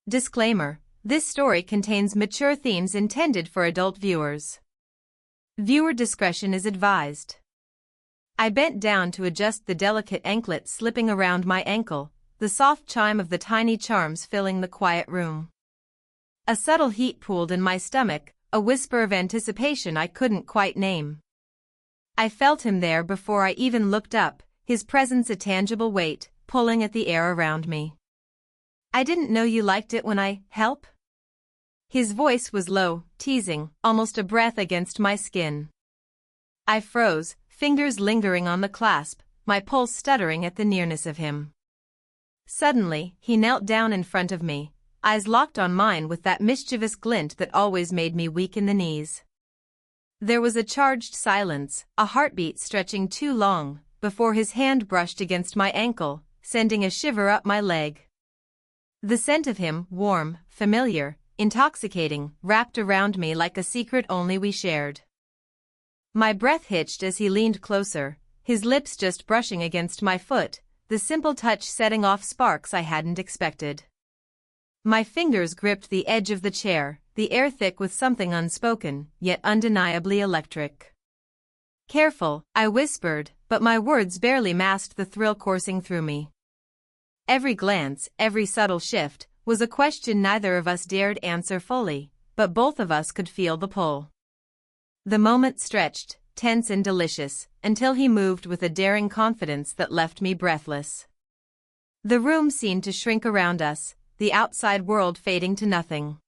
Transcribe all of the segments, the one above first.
Disclaimer: this story contains mature themes intended for adult viewers. Viewer discretion is advised. I bent down to adjust the delicate anklet slipping around my ankle, the soft chime of the tiny charms filling the quiet room. A subtle heat pooled in my stomach, a whisper of anticipation I couldn't quite name. I felt him there before I even looked up, his presence a tangible weight, pulling at the air around me. "I didn't know you liked it when I help?" His voice was low, teasing, almost a breath against my skin. I froze, fingers lingering on the clasp, my pulse stuttering at the nearness of him. Suddenly, he knelt down in front of me, eyes locked on mine with that mischievous glint that always made me weak in the knees. There was a charged silence, a heartbeat stretching too long, before his hand brushed against my ankle, sending a shiver up my leg. The scent of him, warm, familiar, intoxicating, wrapped around me like a secret only we shared. My breath hitched as he leaned closer, his lips just brushing against my foot, the simple touch setting off sparks I hadn't expected. My fingers gripped the edge of the chair, the air thick with something unspoken, yet undeniably electric. "Careful," I whispered, but my words barely masked the thrill coursing through me. Every glance, every subtle shift, was a question neither of us dared answer fully, but both of us could feel the pull. The moment stretched, tense and delicious, until he moved with a daring confidence that left me breathless. The room seemed to shrink around us, the outside world fading to nothing.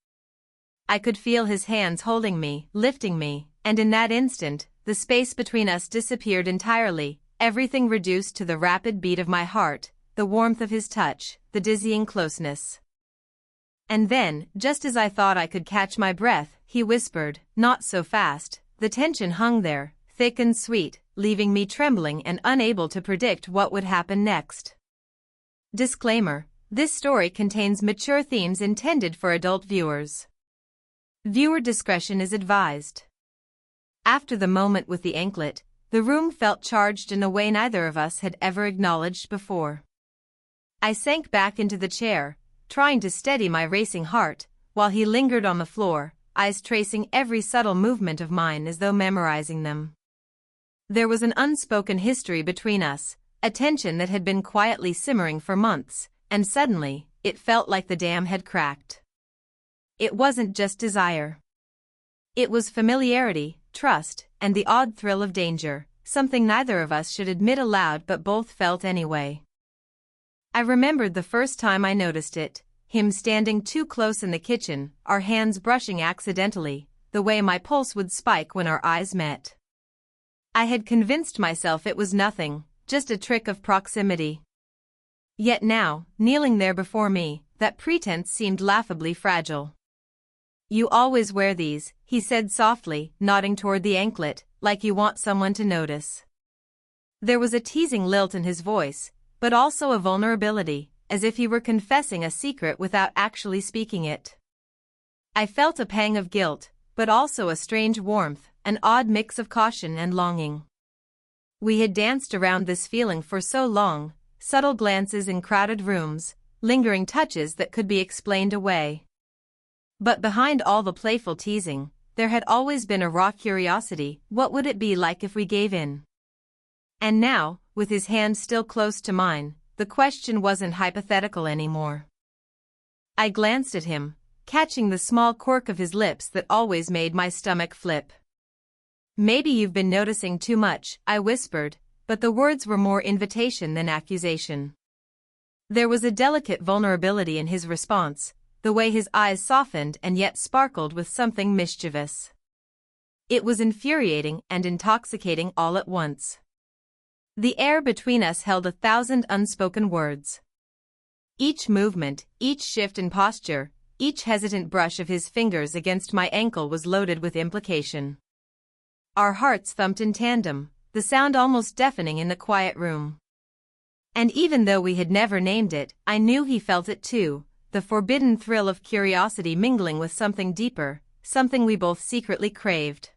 I could feel his hands holding me, lifting me, and in that instant, the space between us disappeared entirely, everything reduced to the rapid beat of my heart, the warmth of his touch, the dizzying closeness. And then, just as I thought I could catch my breath, he whispered, "Not so fast." The tension hung there, thick and sweet, leaving me trembling and unable to predict what would happen next. Disclaimer: this story contains mature themes intended for adult viewers. Viewer discretion is advised. After the moment with the anklet, the room felt charged in a way neither of us had ever acknowledged before. I sank back into the chair, trying to steady my racing heart, while he lingered on the floor, eyes tracing every subtle movement of mine as though memorizing them. There was an unspoken history between us, a tension that had been quietly simmering for months, and suddenly, it felt like the dam had cracked. It wasn't just desire. It was familiarity, trust, and the odd thrill of danger, something neither of us should admit aloud but both felt anyway. I remembered the first time I noticed it, him standing too close in the kitchen, our hands brushing accidentally, the way my pulse would spike when our eyes met. I had convinced myself it was nothing, just a trick of proximity. Yet now, kneeling there before me, that pretense seemed laughably fragile. "You always wear these," he said softly, nodding toward the anklet, "like you want someone to notice." There was a teasing lilt in his voice, but also a vulnerability, as if he were confessing a secret without actually speaking it. I felt a pang of guilt, but also a strange warmth, an odd mix of caution and longing. We had danced around this feeling for so long, subtle glances in crowded rooms, lingering touches that could be explained away. But behind all the playful teasing, there had always been a raw curiosity: what would it be like if we gave in? And now, with his hand still close to mine, the question wasn't hypothetical anymore. I glanced at him, catching the small quirk of his lips that always made my stomach flip. "Maybe you've been noticing too much," I whispered, but the words were more invitation than accusation. There was a delicate vulnerability in his response, the way his eyes softened and yet sparkled with something mischievous. It was infuriating and intoxicating all at once. The air between us held 1,000 unspoken words. Each movement, each shift in posture, each hesitant brush of his fingers against my ankle was loaded with implication. Our hearts thumped in tandem, the sound almost deafening in the quiet room. And even though we had never named it, I knew he felt it too, the forbidden thrill of curiosity mingling with something deeper, something we both secretly craved.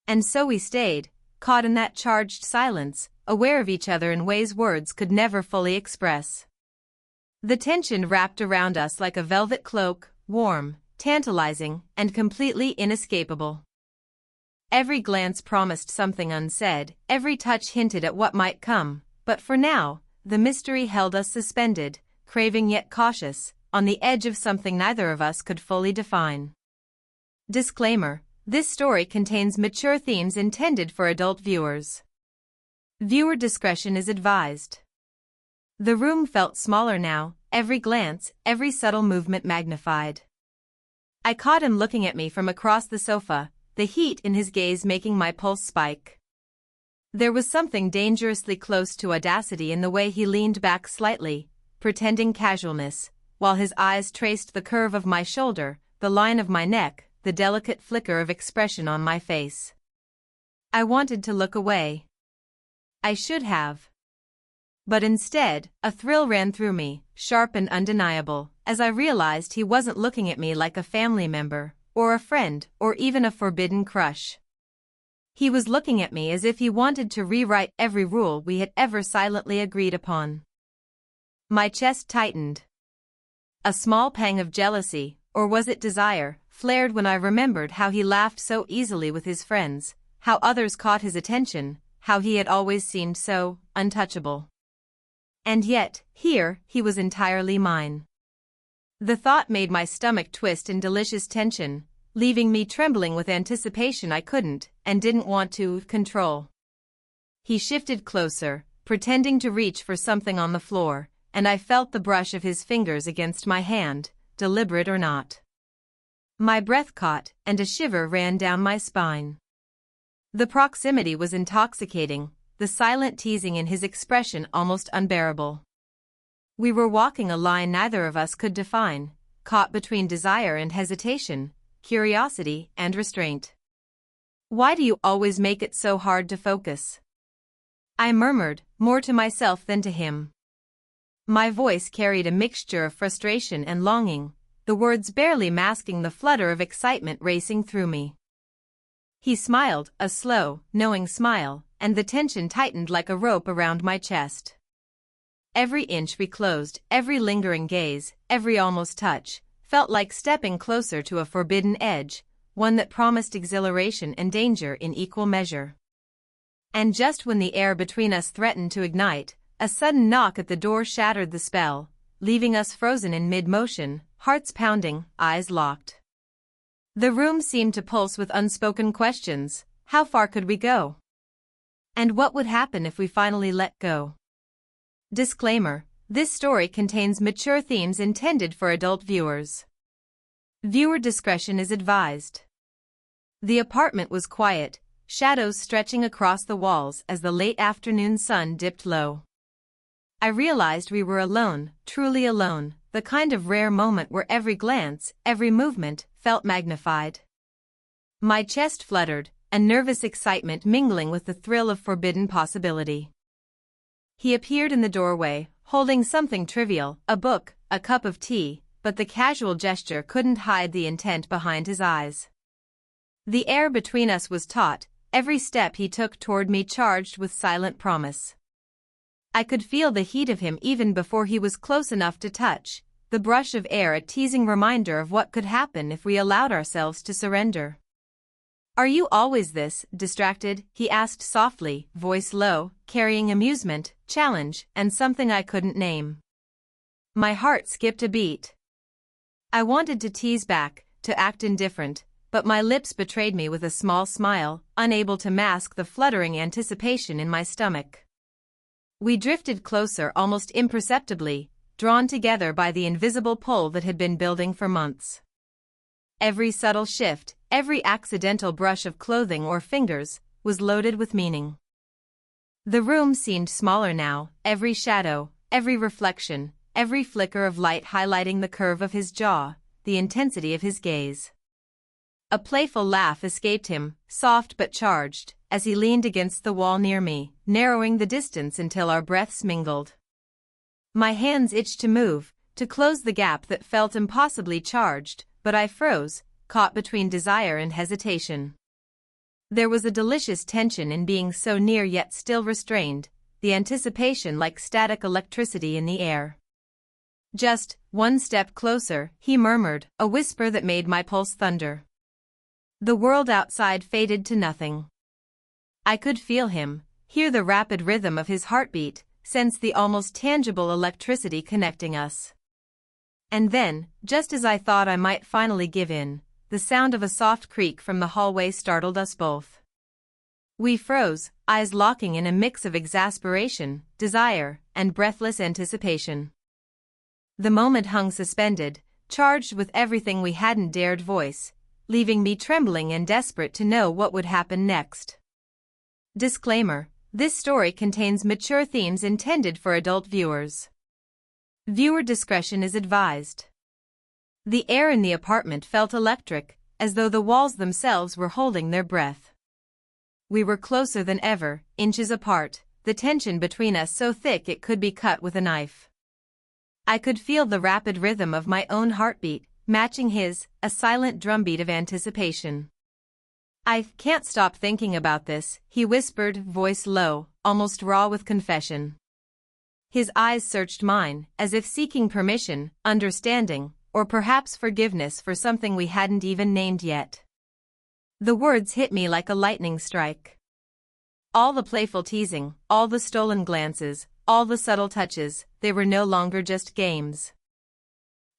And so we stayed, caught in that charged silence, aware of each other in ways words could never fully express. The tension wrapped around us like a velvet cloak, warm, tantalizing, and completely inescapable. Every glance promised something unsaid, every touch hinted at what might come, but for now, the mystery held us suspended, craving yet cautious, on the edge of something neither of us could fully define. Disclaimer: this story contains mature themes intended for adult viewers. Viewer discretion is advised. The room felt smaller now, every glance, every subtle movement magnified. I caught him looking at me from across the sofa, the heat in his gaze making my pulse spike. There was something dangerously close to audacity in the way he leaned back slightly, pretending casualness, while his eyes traced the curve of my shoulder, the line of my neck, the delicate flicker of expression on my face. I wanted to look away. I should have. But instead, a thrill ran through me, sharp and undeniable, as I realized he wasn't looking at me like a family member, or a friend, or even a forbidden crush. He was looking at me as if he wanted to rewrite every rule we had ever silently agreed upon. My chest tightened. A small pang of jealousy, or was it desire, flared when I remembered how he laughed so easily with his friends, how others caught his attention, how he had always seemed so untouchable. And yet, here, he was entirely mine. The thought made my stomach twist in delicious tension, leaving me trembling with anticipation I couldn't, and didn't want to, control. He shifted closer, pretending to reach for something on the floor, and I felt the brush of his fingers against my hand, deliberate or not. My breath caught, and a shiver ran down my spine. The proximity was intoxicating, the silent teasing in his expression almost unbearable. We were walking a line neither of us could define, caught between desire and hesitation, curiosity and restraint. "Why do you always make it so hard to focus?" I murmured, more to myself than to him. My voice carried a mixture of frustration and longing, the words barely masking the flutter of excitement racing through me. He smiled, a slow, knowing smile, and the tension tightened like a rope around my chest. Every inch we closed, every lingering gaze, every almost touch, felt like stepping closer to a forbidden edge, one that promised exhilaration and danger in equal measure. And just when the air between us threatened to ignite, a sudden knock at the door shattered the spell, leaving us frozen in mid-motion, hearts pounding, eyes locked. The room seemed to pulse with unspoken questions. How far could we go? And what would happen if we finally let go? Disclaimer: this story contains mature themes intended for adult viewers. Viewer discretion is advised. The apartment was quiet, shadows stretching across the walls as the late afternoon sun dipped low. I realized we were alone, truly alone, the kind of rare moment where every glance, every movement, felt magnified. My chest fluttered, a nervous excitement mingling with the thrill of forbidden possibility. He appeared in the doorway, holding something trivial, a book, a cup of tea, but the casual gesture couldn't hide the intent behind his eyes. The air between us was taut, every step he took toward me charged with silent promise. I could feel the heat of him even before he was close enough to touch, the brush of air a teasing reminder of what could happen if we allowed ourselves to surrender. "Are you always this distracted?" he asked softly, voice low, carrying amusement, challenge, and something I couldn't name. My heart skipped a beat. I wanted to tease back, to act indifferent, but my lips betrayed me with a small smile, unable to mask the fluttering anticipation in my stomach. We drifted closer almost imperceptibly, drawn together by the invisible pull that had been building for months. Every subtle shift, every accidental brush of clothing or fingers, was loaded with meaning. The room seemed smaller now, every shadow, every reflection, every flicker of light highlighting the curve of his jaw, the intensity of his gaze. A playful laugh escaped him, soft but charged, as he leaned against the wall near me, narrowing the distance until our breaths mingled. My hands itched to move, to close the gap that felt impossibly charged, but I froze, caught between desire and hesitation. There was a delicious tension in being so near yet still restrained, the anticipation like static electricity in the air. Just one step closer, he murmured, a whisper that made my pulse thunder. The world outside faded to nothing. I could feel him, hear the rapid rhythm of his heartbeat, sense the almost tangible electricity connecting us. And then, just as I thought I might finally give in, the sound of a soft creak from the hallway startled us both. We froze, eyes locking in a mix of exasperation, desire, and breathless anticipation. The moment hung suspended, charged with everything we hadn't dared voice, leaving me trembling and desperate to know what would happen next. Disclaimer: this story contains mature themes intended for adult viewers. Viewer discretion is advised. The air in the apartment felt electric, as though the walls themselves were holding their breath. We were closer than ever, inches apart, the tension between us so thick it could be cut with a knife. I could feel the rapid rhythm of my own heartbeat, matching his, a silent drumbeat of anticipation. "I can't stop thinking about this," he whispered, voice low, almost raw with confession. His eyes searched mine, as if seeking permission, understanding, or perhaps forgiveness for something we hadn't even named yet. The words hit me like a lightning strike. All the playful teasing, all the stolen glances, all the subtle touches, they were no longer just games.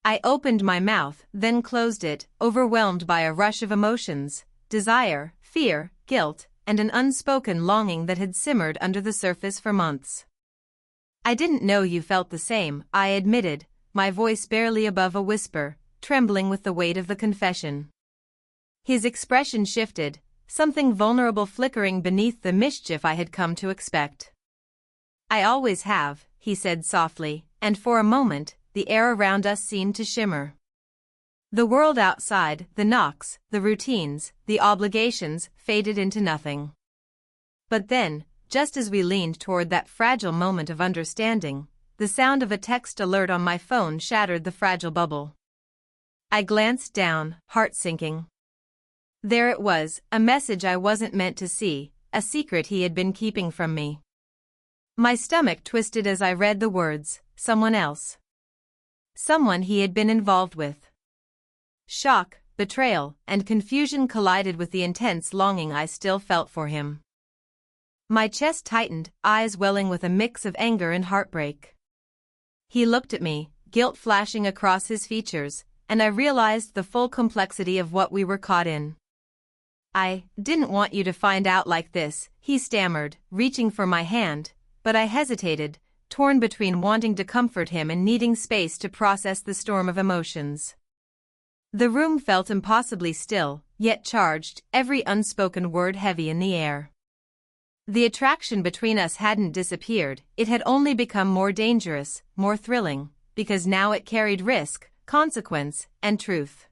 I opened my mouth, then closed it, overwhelmed by a rush of emotions, desire, fear, guilt, and an unspoken longing that had simmered under the surface for months. "I didn't know you felt the same," I admitted, my voice barely above a whisper, trembling with the weight of the confession. His expression shifted, something vulnerable flickering beneath the mischief I had come to expect. "I always have," he said softly, and for a moment, the air around us seemed to shimmer. The world outside, the knocks, the routines, the obligations, faded into nothing. But then, just as we leaned toward that fragile moment of understanding, the sound of a text alert on my phone shattered the fragile bubble. I glanced down, heart sinking. There it was, a message I wasn't meant to see, a secret he had been keeping from me. My stomach twisted as I read the words, someone else. Someone he had been involved with. Shock, betrayal, and confusion collided with the intense longing I still felt for him. My chest tightened, eyes welling with a mix of anger and heartbreak. He looked at me, guilt flashing across his features, and I realized the full complexity of what we were caught in. "I didn't want you to find out like this," he stammered, reaching for my hand, but I hesitated, torn between wanting to comfort him and needing space to process the storm of emotions. The room felt impossibly still, yet charged, every unspoken word heavy in the air. The attraction between us hadn't disappeared, it had only become more dangerous, more thrilling, because now it carried risk, consequence, and truth.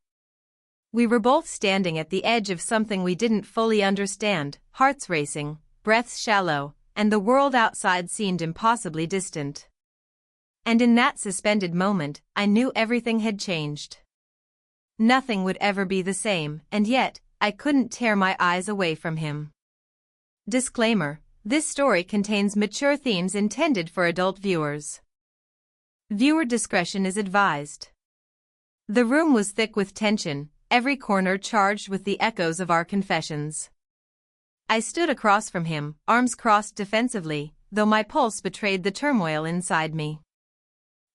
We were both standing at the edge of something we didn't fully understand, hearts racing, breaths shallow, and the world outside seemed impossibly distant. And in that suspended moment, I knew everything had changed. Nothing would ever be the same, and yet, I couldn't tear my eyes away from him. Disclaimer: this story contains mature themes intended for adult viewers. Viewer discretion is advised. The room was thick with tension, every corner charged with the echoes of our confessions. I stood across from him, arms crossed defensively, though my pulse betrayed the turmoil inside me.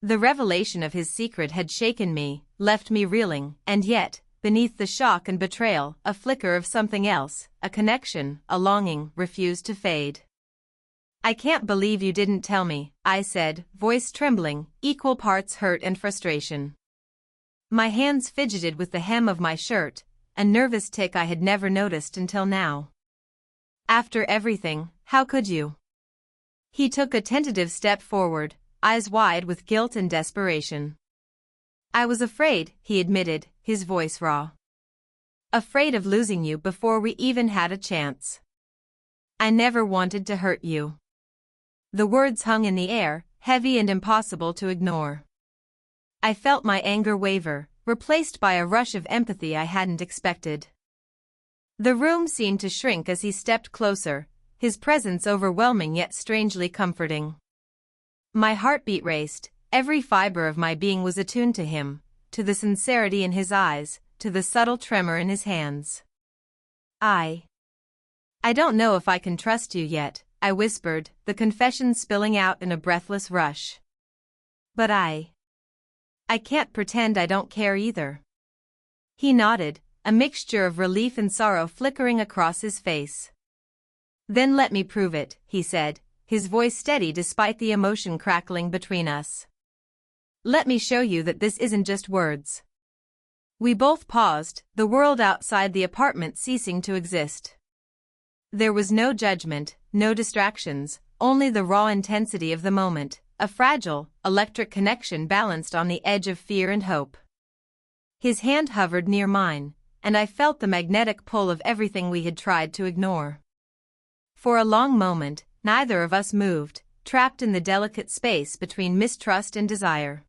The revelation of his secret had shaken me, left me reeling, and yet, beneath the shock and betrayal, a flicker of something else, a connection, a longing, refused to fade. "I can't believe you didn't tell me," I said, voice trembling, equal parts hurt and frustration. My hands fidgeted with the hem of my shirt, a nervous tic I had never noticed until now. "After everything, how could you?" He took a tentative step forward, eyes wide with guilt and desperation. "I was afraid," he admitted, his voice raw. "Afraid of losing you before we even had a chance. I never wanted to hurt you." The words hung in the air, heavy and impossible to ignore. I felt my anger waver, replaced by a rush of empathy I hadn't expected. The room seemed to shrink as he stepped closer, his presence overwhelming yet strangely comforting. My heartbeat raced, Every fiber of my being was attuned to him, to the sincerity in his eyes, to the subtle tremor in his hands. I don't know if I can trust you yet, I whispered, the confession spilling out in a breathless rush. But I can't pretend I don't care either. He nodded, a mixture of relief and sorrow flickering across his face. Then let me prove it, he said, his voice steady despite the emotion crackling between us. Let me show you that this isn't just words. We both paused, the world outside the apartment ceasing to exist. There was no judgment, no distractions, only the raw intensity of the moment, a fragile, electric connection balanced on the edge of fear and hope. His hand hovered near mine, and I felt the magnetic pull of everything we had tried to ignore. For a long moment, neither of us moved, trapped in the delicate space between mistrust and desire.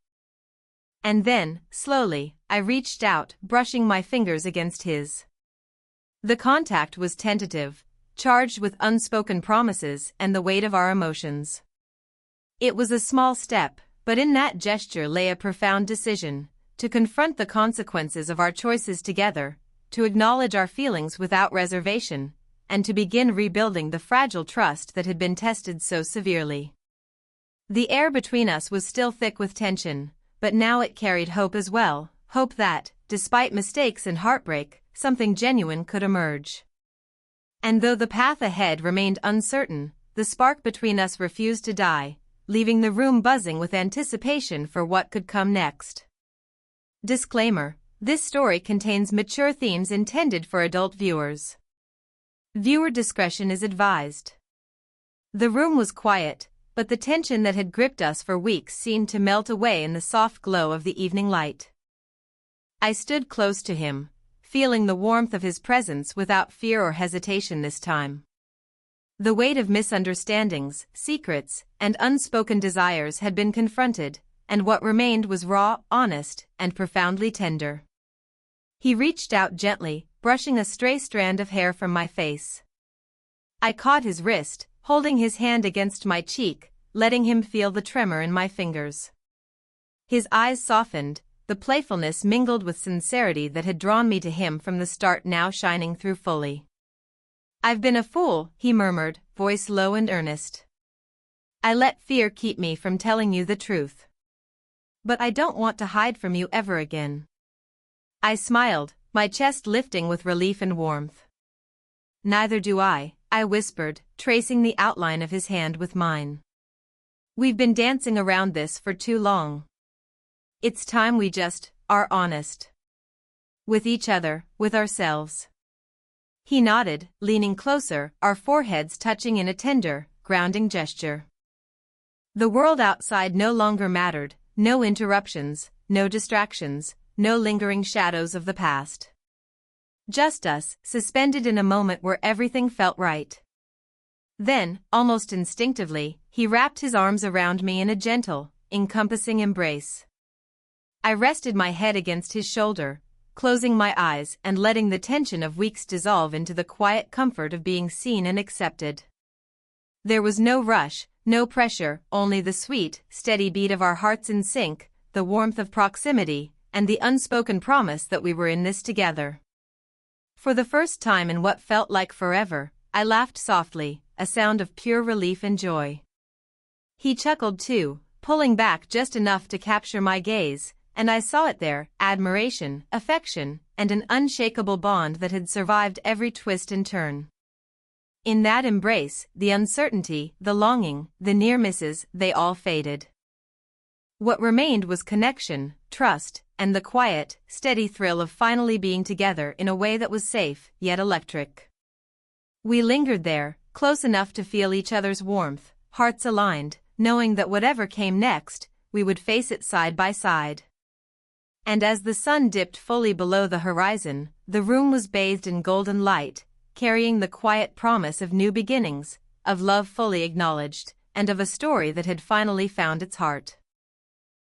And then, slowly, I reached out, brushing my fingers against his. The contact was tentative, charged with unspoken promises and the weight of our emotions. It was a small step, but in that gesture lay a profound decision, to confront the consequences of our choices together, to acknowledge our feelings without reservation, and to begin rebuilding the fragile trust that had been tested so severely. The air between us was still thick with tension, but now it carried hope as well, hope that, despite mistakes and heartbreak, something genuine could emerge. And though the path ahead remained uncertain, the spark between us refused to die, leaving the room buzzing with anticipation for what could come next. Disclaimer: this story contains mature themes intended for adult viewers. Viewer discretion is advised. The room was quiet, but the tension that had gripped us for weeks seemed to melt away in the soft glow of the evening light. I stood close to him, feeling the warmth of his presence without fear or hesitation this time. The weight of misunderstandings, secrets, and unspoken desires had been confronted, and what remained was raw, honest, and profoundly tender. He reached out gently, brushing a stray strand of hair from my face. I caught his wrist, holding his hand against my cheek, letting him feel the tremor in my fingers. His eyes softened, the playfulness mingled with sincerity that had drawn me to him from the start now shining through fully. "I've been a fool," he murmured, voice low and earnest. "I let fear keep me from telling you the truth. But I don't want to hide from you ever again." I smiled, my chest lifting with relief and warmth. "Neither do I," I whispered, tracing the outline of his hand with mine. "We've been dancing around this for too long. It's time we just are honest. With each other, with ourselves." He nodded, leaning closer, our foreheads touching in a tender, grounding gesture. The world outside no longer mattered, no interruptions, no distractions, no lingering shadows of the past. Just us, suspended in a moment where everything felt right. Then, almost instinctively, he wrapped his arms around me in a gentle, encompassing embrace. I rested my head against his shoulder, closing my eyes and letting the tension of weeks dissolve into the quiet comfort of being seen and accepted. There was no rush, no pressure, only the sweet, steady beat of our hearts in sync, the warmth of proximity, and the unspoken promise that we were in this together. For the first time in what felt like forever, I laughed softly, a sound of pure relief and joy. He chuckled too, pulling back just enough to capture my gaze, and I saw it there, admiration, affection, and an unshakable bond that had survived every twist and turn. In that embrace, the uncertainty, the longing, the near misses, they all faded. What remained was connection, trust, and the quiet, steady thrill of finally being together in a way that was safe, yet electric. We lingered there, close enough to feel each other's warmth, hearts aligned, knowing that whatever came next, we would face it side by side. And as the sun dipped fully below the horizon, the room was bathed in golden light, carrying the quiet promise of new beginnings, of love fully acknowledged, and of a story that had finally found its heart.